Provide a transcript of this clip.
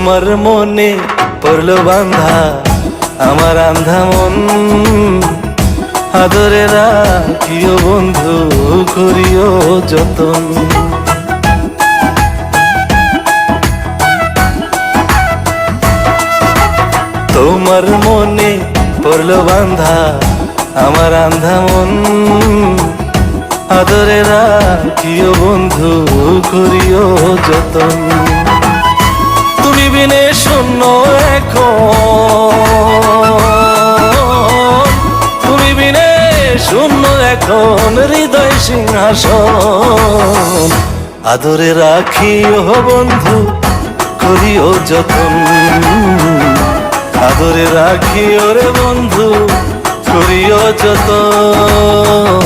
তোমার মনে পড়লো বান্ধা আমার আন্ধা মন, আদরে রাখিও বন্ধু করিও যতন। তোমার মনে পড়লো বান্ধা আমার আন্ধা মন, আদরে রাখিও বন্ধু করিও যতন। তুমি বিনে শূন্য এখন, তুমি বিনে শূন্য এখন হৃদয় সিংহাসন, আদরে রাখিও বন্ধু করিও যতন, আদরে রাখিও রে বন্ধু করিও যতন।